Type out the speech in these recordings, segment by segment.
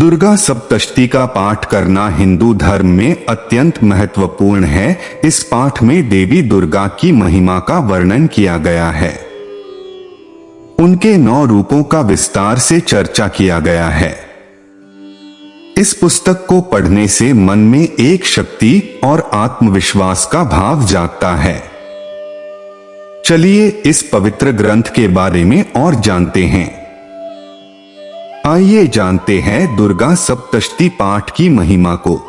दुर्गा सप्तशती का पाठ करना हिंदू धर्म में अत्यंत महत्वपूर्ण है। इस पाठ में देवी दुर्गा की महिमा का वर्णन किया गया है। उनके 9 रूपों का विस्तार से चर्चा किया गया है। इस पुस्तक को पढ़ने से मन में एक शक्ति और आत्मविश्वास का भाव जागता है। चलिए इस पवित्र ग्रंथ के बारे में और जानते हैं। आइए जानते हैं दुर्गा सप्तशती पाठ की महिमा को।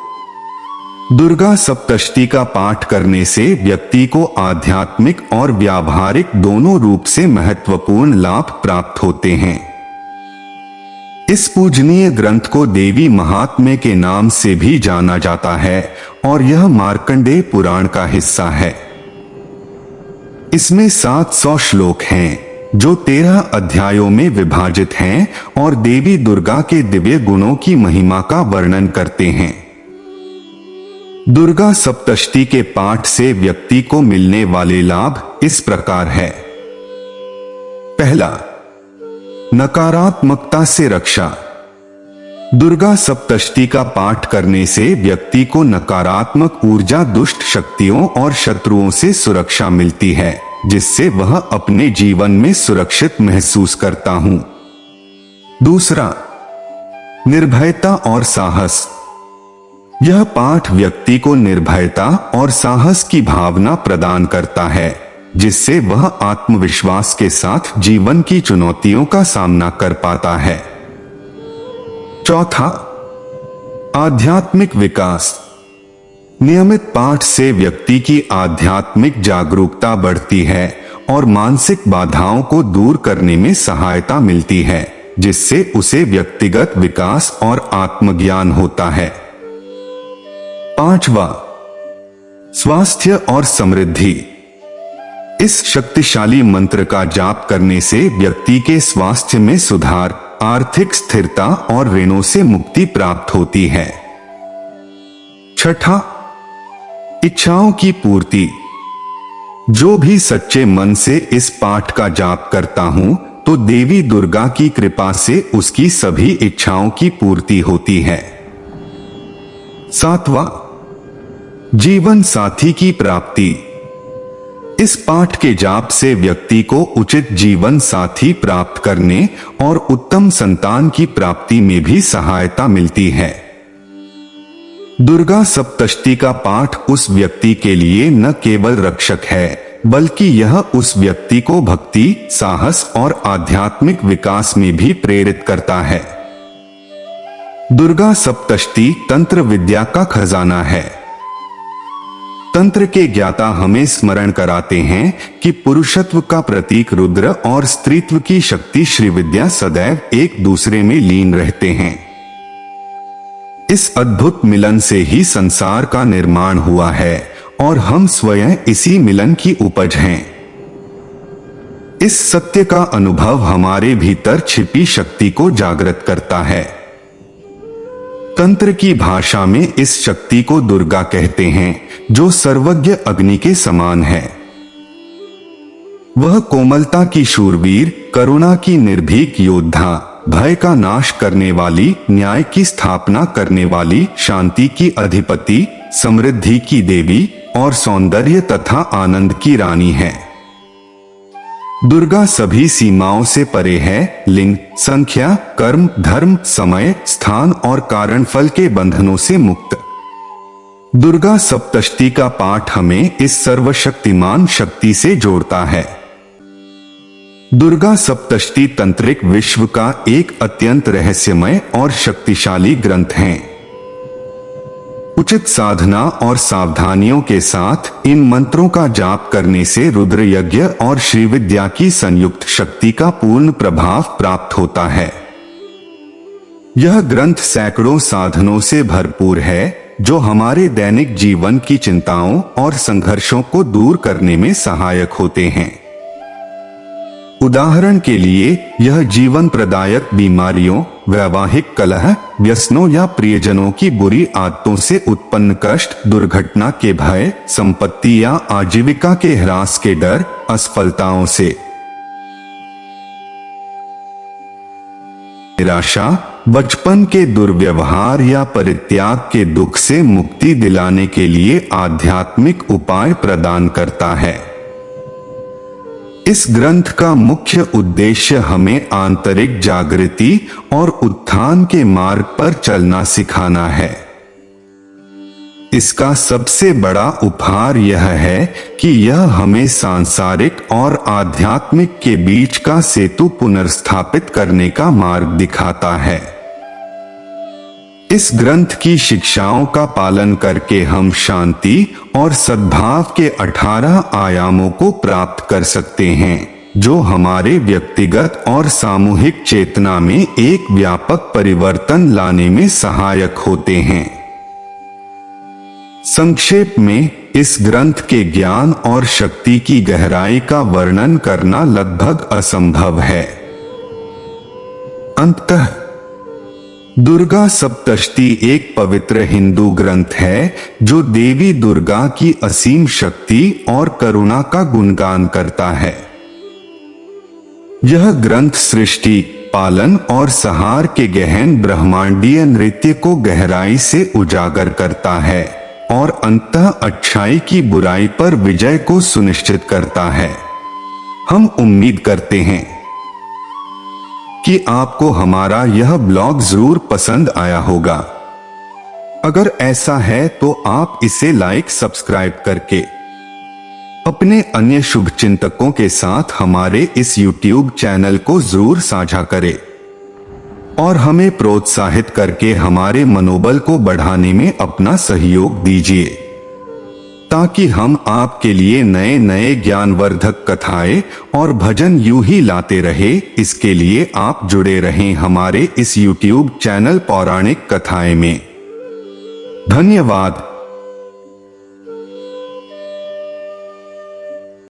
दुर्गा सप्तशती का पाठ करने से व्यक्ति को आध्यात्मिक और व्यावहारिक दोनों रूप से महत्वपूर्ण लाभ प्राप्त होते हैं। इस पूजनीय ग्रंथ को देवी महात्म्य के नाम से भी जाना जाता है और यह मार्कंडेय पुराण का हिस्सा है। इसमें 700 श्लोक हैं जो 13 अध्यायों में विभाजित हैं और देवी दुर्गा के दिव्य गुणों की महिमा का वर्णन करते हैं। दुर्गा सप्तशती के पाठ से व्यक्ति को मिलने वाले लाभ इस प्रकार है। पहला, नकारात्मकता से रक्षा। दुर्गा सप्तशती का पाठ करने से व्यक्ति को नकारात्मक ऊर्जा, दुष्ट शक्तियों और शत्रुओं से सुरक्षा मिलती है, जिससे वह अपने जीवन में सुरक्षित महसूस करता हूं। दूसरा, निर्भयता और साहस। यह पाठ व्यक्ति को निर्भयता और साहस की भावना प्रदान करता है, जिससे वह आत्मविश्वास के साथ जीवन की चुनौतियों का सामना कर पाता है। चौथा, आध्यात्मिक विकास। नियमित पाठ से व्यक्ति की आध्यात्मिक जागरूकता बढ़ती है और मानसिक बाधाओं को दूर करने में सहायता मिलती है, जिससे उसे व्यक्तिगत विकास और आत्मज्ञान होता है। पांचवा, स्वास्थ्य और समृद्धि। इस शक्तिशाली मंत्र का जाप करने से व्यक्ति के स्वास्थ्य में सुधार, आर्थिक स्थिरता और ऋणों से मुक्ति प्राप्त होती है। छठा, इच्छाओं की पूर्ति। जो भी सच्चे मन से इस पाठ का जाप करता हूं तो देवी दुर्गा की कृपा से उसकी सभी इच्छाओं की पूर्ति होती है। सातवां, जीवन साथी की प्राप्ति। इस पाठ के जाप से व्यक्ति को उचित जीवन साथी प्राप्त करने और उत्तम संतान की प्राप्ति में भी सहायता मिलती है। दुर्गा सप्तशती का पाठ उस व्यक्ति के लिए न केवल रक्षक है, बल्कि यह उस व्यक्ति को भक्ति, साहस और आध्यात्मिक विकास में भी प्रेरित करता है। दुर्गा सप्तशती तंत्र विद्या का खजाना है। तंत्र के ज्ञाता हमें स्मरण कराते हैं कि पुरुषत्व का प्रतीक रुद्र और स्त्रीत्व की शक्ति श्रीविद्या सदैव एक दूसरे में लीन रहते हैं। इस अद्भुत मिलन से ही संसार का निर्माण हुआ है और हम स्वयं इसी मिलन की उपज हैं। इस सत्य का अनुभव हमारे भीतर छिपी शक्ति को जागृत करता है। तंत्र की भाषा में इस शक्ति को दुर्गा कहते हैं, जो सर्वज्ञ अग्नि के समान है। वह कोमलता की शूरवीर, करुणा की निर्भीक योद्धा, भय का नाश करने वाली, न्याय की स्थापना करने वाली, शांति की अधिपति, समृद्धि की देवी और सौंदर्य तथा आनंद की रानी है। दुर्गा सभी सीमाओं से परे है, लिंग, संख्या, कर्म, धर्म, समय, स्थान और कारण फल के बंधनों से मुक्त। दुर्गा सप्तशती का पाठ हमें इस सर्वशक्तिमान शक्ति से जोड़ता है। दुर्गा सप्तशती तंत्रिक विश्व का एक अत्यंत रहस्यमय और शक्तिशाली ग्रंथ है। उचित साधना और सावधानियों के साथ इन मंत्रों का जाप करने से रुद्र यज्ञ और श्रीविद्या की संयुक्त शक्ति का पूर्ण प्रभाव प्राप्त होता है। यह ग्रंथ सैकड़ों साधनों से भरपूर है, जो हमारे दैनिक जीवन की चिंताओं और संघर्षों को दूर करने में सहायक होते हैं। उदाहरण के लिए, यह जीवन प्रदायक बीमारियों, वैवाहिक कलह, व्यसनों या प्रियजनों की बुरी आदतों से उत्पन्न कष्ट, दुर्घटना के भय, संपत्ति या आजीविका के ह्रास के डर, असफलताओं से निराशा, बचपन के दुर्व्यवहार या परित्याग के दुख से मुक्ति दिलाने के लिए आध्यात्मिक उपाय प्रदान करता है। इस ग्रंथ का मुख्य उद्देश्य हमें आंतरिक जागृति और उत्थान के मार्ग पर चलना सिखाना है। इसका सबसे बड़ा उपहार यह है कि यह हमें सांसारिक और आध्यात्मिक के बीच का सेतु पुनर्स्थापित करने का मार्ग दिखाता है। इस ग्रंथ की शिक्षाओं का पालन करके हम शांति और सद्भाव के 18 आयामों को प्राप्त कर सकते हैं, जो हमारे व्यक्तिगत और सामूहिक चेतना में एक व्यापक परिवर्तन लाने में सहायक होते हैं। संक्षेप में, इस ग्रंथ के ज्ञान और शक्ति की गहराई का वर्णन करना लगभग असंभव है। अंततः दुर्गा सप्तशती एक पवित्र हिंदू ग्रंथ है जो देवी दुर्गा की असीम शक्ति और करुणा का गुणगान करता है। यह ग्रंथ सृष्टि, पालन और संहार के गहन ब्रह्मांडीय नृत्य को गहराई से उजागर करता है और अंततः अच्छाई की बुराई पर विजय को सुनिश्चित करता है। हम उम्मीद करते हैं कि आपको हमारा यह ब्लॉग जरूर पसंद आया होगा। अगर ऐसा है तो आप इसे लाइक, सब्सक्राइब करके अपने अन्य शुभचिंतकों के साथ हमारे इस YouTube चैनल को जरूर साझा करें और हमें प्रोत्साहित करके हमारे मनोबल को बढ़ाने में अपना सहयोग दीजिए, ताकि हम आपके लिए नए नए ज्ञानवर्धक कथाएं और भजन यूं ही लाते रहे। इसके लिए आप जुड़े रहें हमारे इस YouTube चैनल पौराणिक कथाएं में। धन्यवाद।